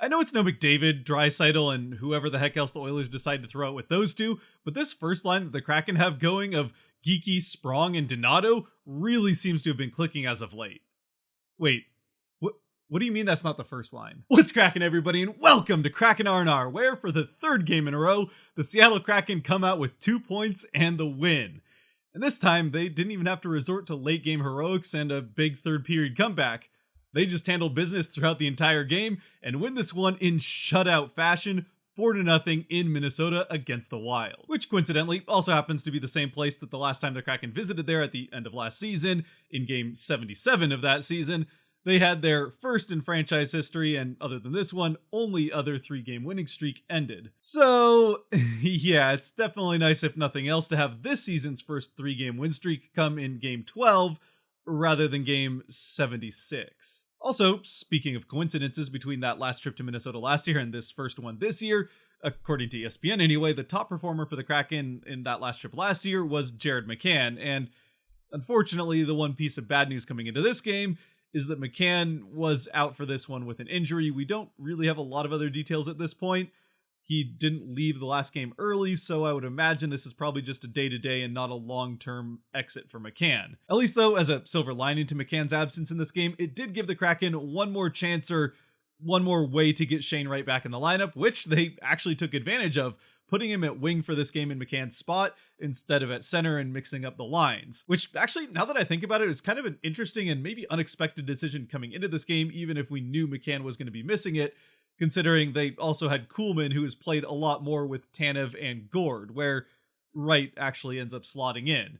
I know it's no McDavid, Draisaitl, and whoever the heck else the Oilers decide to throw out with those two, but this first line that the Kraken have going of Geeky, Sprong, and Donato really seems to have been clicking as of late. Wait, what do you mean that's not the first line? What's cracking, everybody, and welcome to Kraken R&R, where for the third game in a row, the Seattle Kraken come out with 2 points and the win. And this time, they didn't even have to resort to late game heroics and a big third period comeback. They just handled business throughout the entire game and win this one in shutout fashion, 4-0 in Minnesota against the Wild. Which coincidentally also happens to be the same place that the last time the Kraken visited there at the end of last season, in game 77 of that season, they had their first in franchise history, and other than this one, only other 3-game winning streak ended. So, yeah, it's definitely nice, if nothing else, to have this season's first 3-game win streak come in game 12, rather than game 76. Also, speaking of coincidences between that last trip to Minnesota last year and this first one this year, according to ESPN anyway, the top performer for the Kraken in that last trip last year was Jared McCann, and unfortunately, the one piece of bad news coming into this game is that McCann was out for this one with an injury. We don't really have a lot of other details at this point. He didn't leave the last game early, so I would imagine this is probably just a day-to-day and not a long-term exit for McCann. At least, though, as a silver lining to McCann's absence in this game, it did give the Kraken one more chance or one more way to get Shane Wright back in the lineup, which they actually took advantage of, putting him at wing for this game in McCann's spot instead of at center and mixing up the lines. Which, actually, now that I think about it, is kind of an interesting and maybe unexpected decision coming into this game, even if we knew McCann was going to be missing it, considering they also had Kuhlman, who has played a lot more with Tanev and Gord, where Wright actually ends up slotting in.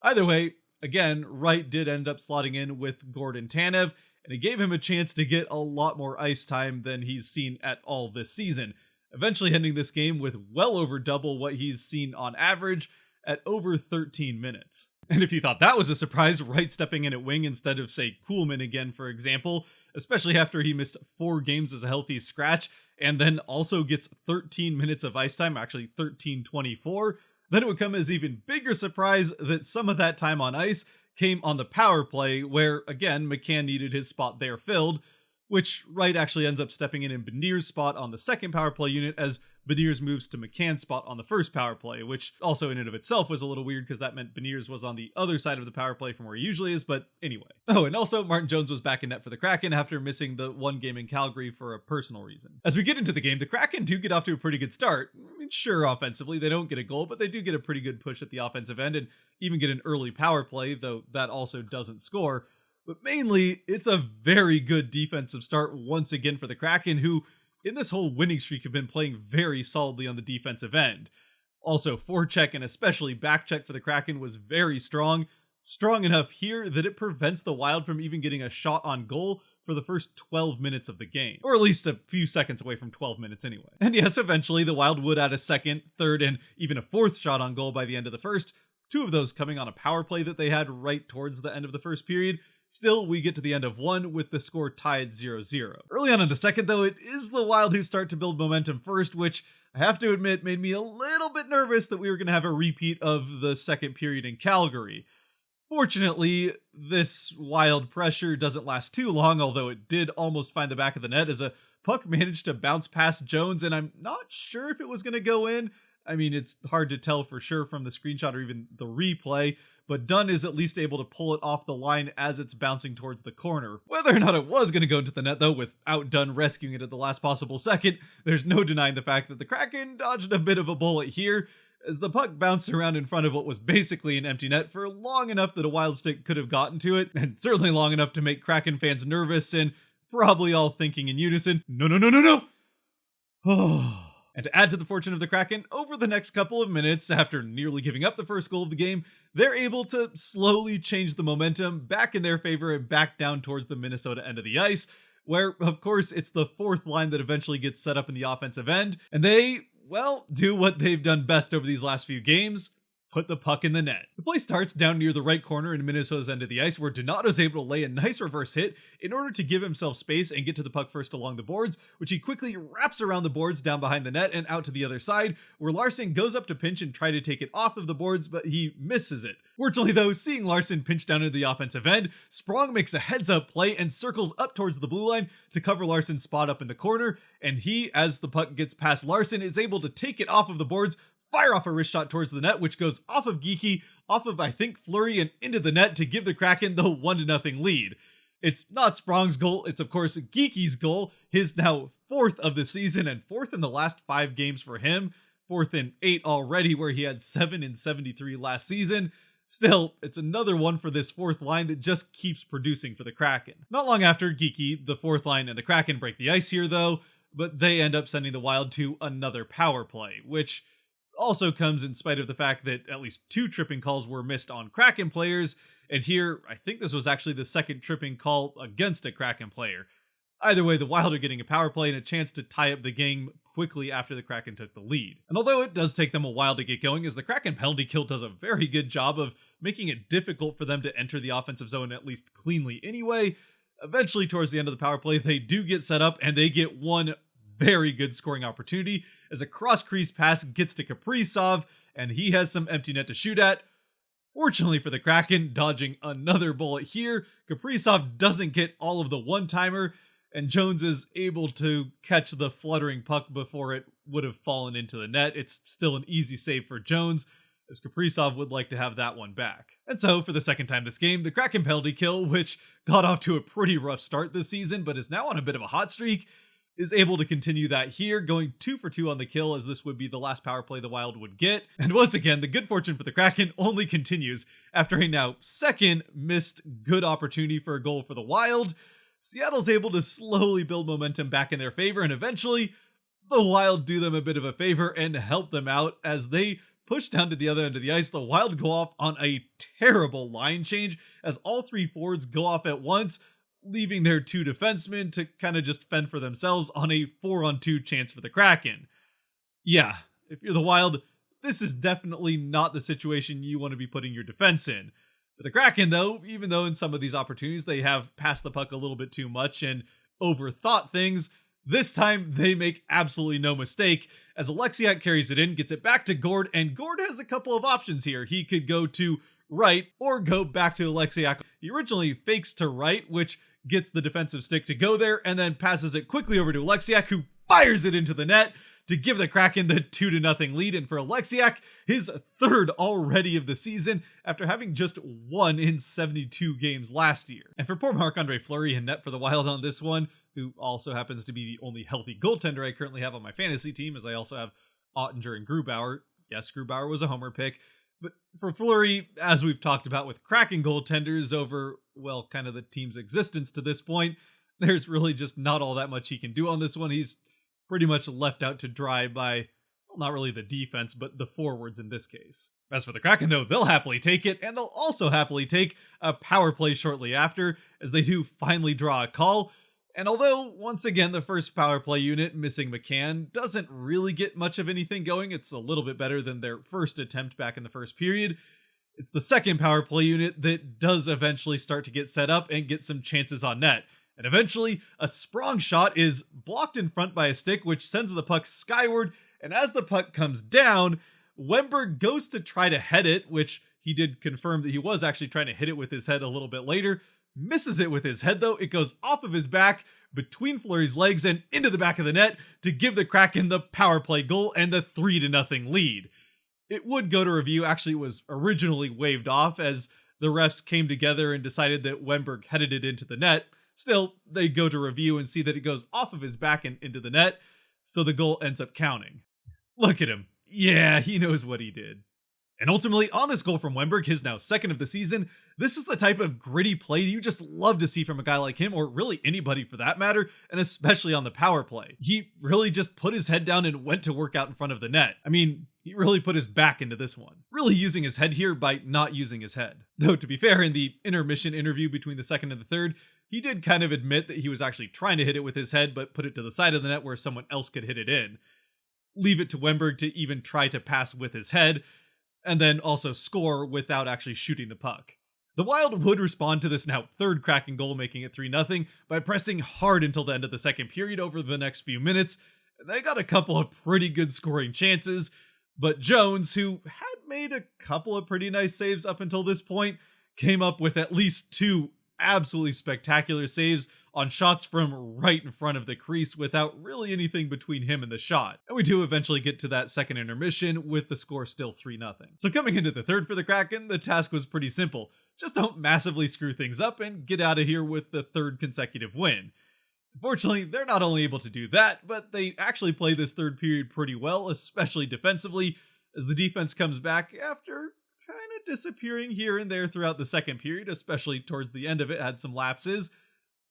Either way, again, Wright did end up slotting in with Gord and Tanev, and it gave him a chance to get a lot more ice time than he's seen at all this season, eventually ending this game with well over double what he's seen on average at over 13 minutes. And if you thought that was a surprise, Wright stepping in at wing instead of, say, Kuhlman again, for example, especially after he missed 4 games as a healthy scratch, and then also gets 13 minutes of ice time, actually 13:24, then it would come as even bigger surprise that some of that time on ice came on the power play, where, again, McCann needed his spot there filled, which Wright actually ends up stepping in Beniers' spot on the second power play unit as Beniers moves to McCann's spot on the first power play, which also in and of itself was a little weird because that meant Beniers was on the other side of the power play from where he usually is, but anyway. Oh, and also Martin Jones was back in net for the Kraken after missing the one game in Calgary for a personal reason. As we get into the game, the Kraken do get off to a pretty good start. I mean, sure, offensively, they don't get a goal, but they do get a pretty good push at the offensive end and even get an early power play, though that also doesn't score. But mainly, it's a very good defensive start once again for the Kraken, who, in this whole winning streak, have been playing very solidly on the defensive end. Also, forecheck and especially backcheck for the Kraken was very strong enough here that it prevents the Wild from even getting a shot on goal for the first 12 minutes of the game. Or at least a few seconds away from 12 minutes anyway. And yes, eventually, the Wild would add a second, third, and even a fourth shot on goal by the end of the first, 2 of those coming on a power play that they had right towards the end of the first period. Still, we get to the end of one with the score tied 0-0. Early on in the second, though, it is the Wild who start to build momentum first, which I have to admit made me a little bit nervous that we were going to have a repeat of the second period in Calgary. Fortunately, this Wild pressure doesn't last too long, although it did almost find the back of the net as a puck managed to bounce past Jones, and I'm not sure if it was going to go in. I mean, it's hard to tell for sure from the screenshot or even the replay, but Dunn is at least able to pull it off the line as it's bouncing towards the corner. Whether or not it was going to go into the net, though, without Dunn rescuing it at the last possible second, there's no denying the fact that the Kraken dodged a bit of a bullet here, as the puck bounced around in front of what was basically an empty net for long enough that a Wild stick could have gotten to it, and certainly long enough to make Kraken fans nervous and probably all thinking in unison, no, no, no, no, no! Oh. And to add to the fortune of the Kraken, over the next couple of minutes, after nearly giving up the first goal of the game, they're able to slowly change the momentum back in their favor and back down towards the Minnesota end of the ice, where, of course, it's the fourth line that eventually gets set up in the offensive end, and they, well, do what they've done best over these last few games: put the puck in the net. The play starts down near the right corner in Minnesota's end of the ice, where Donato's able to lay a nice reverse hit in order to give himself space and get to the puck first along the boards, which he quickly wraps around the boards down behind the net and out to the other side, where Larson goes up to pinch and try to take it off of the boards, but he misses it. Fortunately though, seeing Larson pinch down into the offensive end, Sprong makes a heads-up play and circles up towards the blue line to cover Larson's spot up in the corner, and he, as the puck gets past Larson, is able to take it off of the boards, fire off a wrist shot towards the net, which goes off of Geekie, off of, I think, Fleury, and into the net to give the Kraken the 1-0 lead. It's not Sprong's goal, it's of course Geekie's goal, his now 4th of the season and 4th in the last 5 games for him, 4th in 8 already where he had 7 in 73 last season. Still, it's another one for this 4th line that just keeps producing for the Kraken. Not long after, Geekie, the 4th line, and the Kraken break the ice here though, but they end up sending the Wild to another power play, which also comes in spite of the fact that at least 2 tripping calls were missed on Kraken players, and here, I think this was actually the 2nd tripping call against a Kraken player. Either way, the Wild are getting a power play and a chance to tie up the game quickly after the Kraken took the lead. And although it does take them a while to get going, as the Kraken penalty kill does a very good job of making it difficult for them to enter the offensive zone at least cleanly anyway, eventually towards the end of the power play, they do get set up and they get one very good scoring opportunity as a cross-crease pass gets to Kaprizov, and he has some empty net to shoot at. Fortunately for the Kraken, dodging another bullet here, Kaprizov doesn't get all of the one-timer, and Jones is able to catch the fluttering puck before it would have fallen into the net. It's still an easy save for Jones, as Kaprizov would like to have that one back. And so, for the second time this game, the Kraken penalty kill, which got off to a pretty rough start this season, but is now on a bit of a hot streak, is able to continue that here, going 2 for 2 on the kill, as this would be the last power play the Wild would get. And once again, the good fortune for the Kraken only continues after a now 2nd missed good opportunity for a goal for the Wild. Seattle's able to slowly build momentum back in their favor, and eventually, the Wild do them a bit of a favor and help them out as they push down to the other end of the ice. The Wild go off on a terrible line change as all 3 forwards go off at once, leaving their 2 defensemen to kind of just fend for themselves on a 4-on-2 chance for the Kraken. Yeah, if you're the Wild, this is definitely not the situation you want to be putting your defense in. For the Kraken, though, even though in some of these opportunities they have passed the puck a little bit too much and overthought things, this time they make absolutely no mistake, as Alexiak carries it in, gets it back to Gord, and Gord has a couple of options here. He could go to right or go back to Alexiak. He originally fakes to right, which gets the defensive stick to go there, and then passes it quickly over to Alexiak, who fires it into the net to give the Kraken the 2-0 lead. And for Alexiak, his 3rd already of the season, after having just 1 in 72 games last year. And for poor Marc-Andre Fleury in net for the Wild on this one, who also happens to be the only healthy goaltender I currently have on my fantasy team, as I also have Ottinger and Grubauer. Yes, Grubauer was a homer pick. But for Fleury, as we've talked about with Kraken goaltenders over, well, kind of the team's existence to this point, there's really just not all that much he can do on this one. He's pretty much left out to dry by, well, not really the defense, but the forwards in this case. As for the Kraken, though, they'll happily take it, and they'll also happily take a power play shortly after, as they do finally draw a call. And although, once again, the first power play unit, missing McCann, doesn't really get much of anything going, it's a little bit better than their first attempt back in the first period, it's the second power play unit that does eventually start to get set up and get some chances on net. And eventually, a Sprong shot is blocked in front by a stick, which sends the puck skyward, and as the puck comes down, Wennberg goes to try to head it, which he did confirm that he was actually trying to hit it with his head a little bit later. Misses it with his head, though. It goes off of his back, between Fleury's legs, and into the back of the net to give the Kraken the power play goal and the 3-0 lead. It would go to review. Actually, it was originally waved off as the refs came together and decided that Wennberg headed it into the net. Still, they go to review and see that it goes off of his back and into the net, so the goal ends up counting. Look at him. Yeah, he knows what he did. And ultimately, on this goal from Wennberg, his now 2nd of the season, this is the type of gritty play you just love to see from a guy like him, or really anybody for that matter, and especially on the power play. He really just put his head down and went to work out in front of the net. I mean, he really put his back into this one. Really using his head here by not using his head. Though, to be fair, in the intermission interview between the 2nd and the 3rd, he did kind of admit that he was actually trying to hit it with his head, but put it to the side of the net where someone else could hit it in. Leave it to Wennberg to even try to pass with his head. and then also score without actually shooting the puck. The Wild would respond to this now third Kraken goal, making it 3-0, by pressing hard until the end of the second period over the next few minutes. They got a couple of pretty good scoring chances, but Jones, who had made a couple of pretty nice saves up until this point, came up with at least two absolutely spectacular saves on shots from right in front of the crease without really anything between him and the shot. And we do eventually get to that second intermission with the score still 3-0. So coming into the third for the Kraken, the task was pretty simple. Just don't massively screw things up and get out of here with the third consecutive win. Unfortunately, they're not only able to do that, but they actually play this third period pretty well, especially defensively, as the defense comes back after kind of disappearing here and there throughout the second period, especially towards the end of it, had some lapses.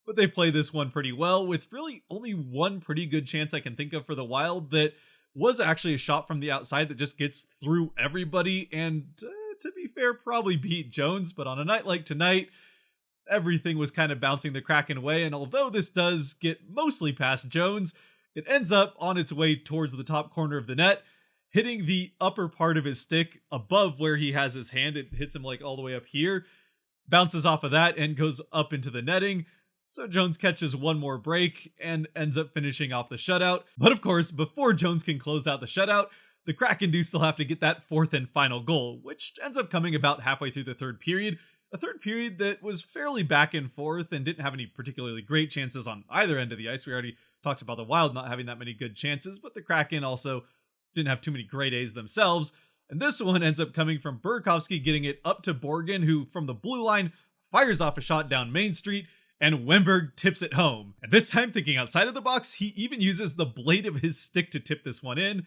But they play this one pretty well, with really only one pretty good chance I can think of for the Wild that was actually a shot from the outside that just gets through everybody and, to be fair, probably beat Jones. But on a night like tonight, everything was kind of bouncing the Kraken away, and although this does get mostly past Jones, it ends up on its way towards the top corner of the net, hitting the upper part of his stick above where he has his hand. It hits him like all the way up here, bounces off of that, and goes up into the netting. So Jones catches one more break and ends up finishing off the shutout. But of course, before Jones can close out the shutout, the Kraken do still have to get that fourth and final goal, which ends up coming about halfway through the third period. A third period that was fairly back and forth and didn't have any particularly great chances on either end of the ice. We already talked about the Wild not having that many good chances, but the Kraken also didn't have too many great A's themselves. And this one ends up coming from Burakovsky getting it up to Borgen, who from the blue line fires off a shot down Main Street, and Wennberg tips it home. And this time, thinking outside of the box, he even uses the blade of his stick to tip this one in.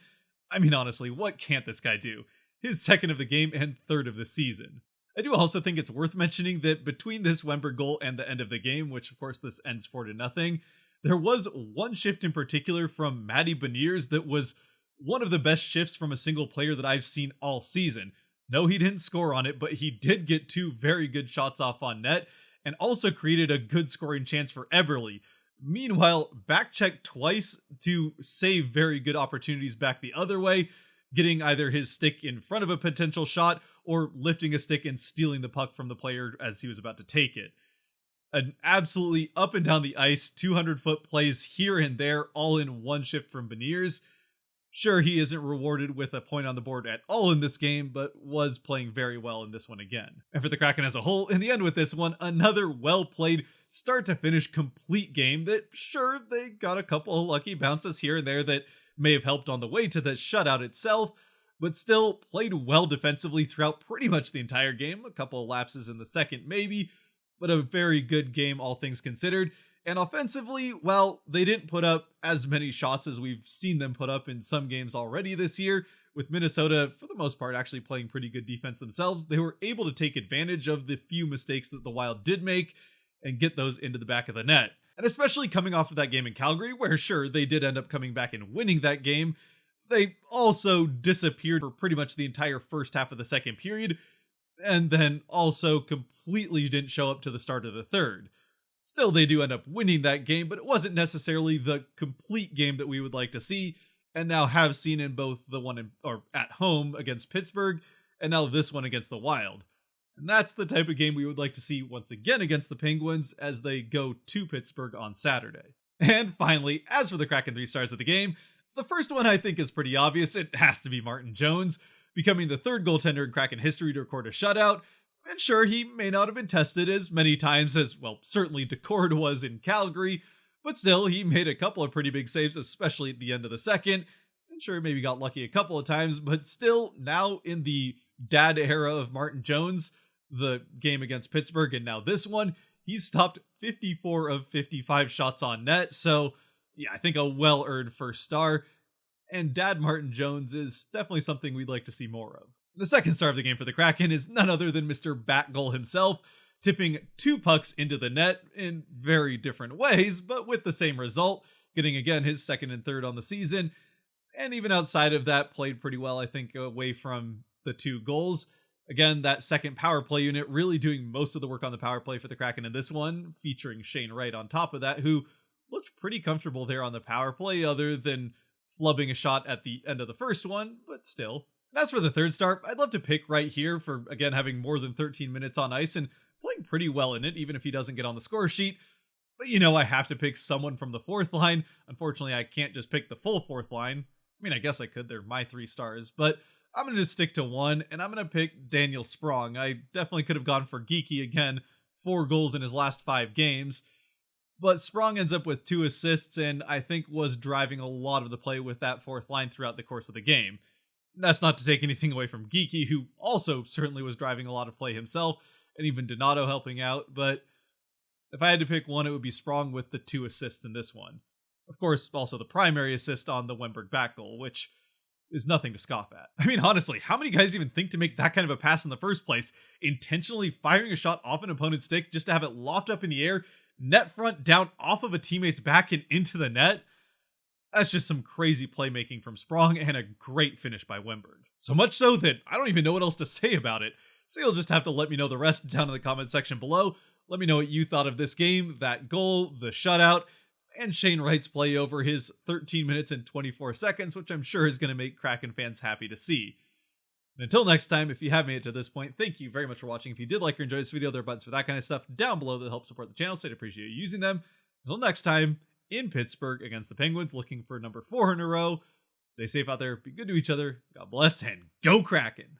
I mean, honestly, what can't this guy do? His second of the game and third of the season. I do also think it's worth mentioning that between this Wennberg goal and the end of the game, which of course this ends 4-0, there was one shift in particular from Matty Beniers that was one of the best shifts from a single player that I've seen all season. No, he didn't score on it, but he did get two very good shots off on net, and also created a good scoring chance for Eberle. Meanwhile, back-checked twice to save very good opportunities back the other way, getting either his stick in front of a potential shot or lifting a stick and stealing the puck from the player as he was about to take it. An absolutely up and down the ice, 200-foot plays here and there, all in one shift from Beniers. Sure, he isn't rewarded with a point on the board at all in this game, but was playing very well in this one again. And for the Kraken as a whole, in the end with this one, another well-played, start-to-finish complete game that, sure, they got a couple of lucky bounces here and there that may have helped on the way to the shutout itself, but still played well defensively throughout pretty much the entire game. A couple of lapses in the second maybe, but a very good game all things considered. And offensively, well, they didn't put up as many shots as we've seen them put up in some games already this year. With Minnesota, for the most part, actually playing pretty good defense themselves, they were able to take advantage of the few mistakes that the Wild did make and get those into the back of the net. And especially coming off of that game in Calgary, where sure, they did end up coming back and winning that game, they also disappeared for pretty much the entire first half of the second period, and then also completely didn't show up to the start of the third. Still, they do end up winning that game, but it wasn't necessarily the complete game that we would like to see, and now have seen in both the one at home against Pittsburgh, and now this one against the Wild. And that's the type of game we would like to see once again against the Penguins as they go to Pittsburgh on Saturday. And finally, as for the Kraken 3 stars of the game, the first one I think is pretty obvious. It has to be Martin Jones, becoming the third goaltender in Kraken history to record a shutout. And sure, he may not have been tested as many times as, well, certainly Decord was in Calgary, but still, he made a couple of pretty big saves, especially at the end of the second. And sure, maybe got lucky a couple of times, but still, now in the dad era of Martin Jones, the game against Pittsburgh and now this one, he's stopped 54 of 55 shots on net. So yeah, I think a well-earned first star. And Dad Martin Jones is definitely something we'd like to see more of. The second star of the game for the Kraken is none other than Mr. Batgoal himself, tipping two pucks into the net in very different ways, but with the same result, getting again his second and third on the season. And even outside of that, played pretty well, I think, away from the two goals. Again, that second power play unit really doing most of the work on the power play for the Kraken in this one, featuring Shane Wright on top of that, who looked pretty comfortable there on the power play, other than flubbing a shot at the end of the first one, but still. And as for the third star, I'd love to pick right here for, again, having more than 13 minutes on ice and playing pretty well in it, even if he doesn't get on the score sheet. But I have to pick someone from the fourth line. Unfortunately, I can't just pick the full fourth line. I mean, I guess I could. They're my 3 stars. But I'm going to just stick to one, and I'm going to pick Daniel Sprong. I definitely could have gone for Geeky again. 4 goals in his last 5 games. But Sprong ends up with 2 assists, and I think was driving a lot of the play with that fourth line throughout the course of the game. That's not to take anything away from Geeky, who also certainly was driving a lot of play himself, and even Donato helping out, but if I had to pick one, it would be Sprong with the 2 assists in this one. Of course, also the primary assist on the Wennberg back goal, which is nothing to scoff at. I mean, honestly, how many guys even think to make that kind of a pass in the first place? Intentionally firing a shot off an opponent's stick just to have it loft up in the air, net front down off of a teammate's back and into the net? That's just some crazy playmaking from Sprong and a great finish by Wennberg. So much so that I don't even know what else to say about it. So you'll just have to let me know the rest down in the comment section below. Let me know what you thought of this game, that goal, the shutout, and Shane Wright's play over his 13 minutes and 24 seconds, which I'm sure is going to make Kraken fans happy to see. And until next time, if you have made it to this point, thank you very much for watching. If you did like or enjoy this video, there are buttons for that kind of stuff down below that help support the channel, so I'd appreciate you using them. Until next time, in Pittsburgh against the Penguins, looking for number 4 in a row. Stay safe out there, be good to each other, God bless, and go Kraken!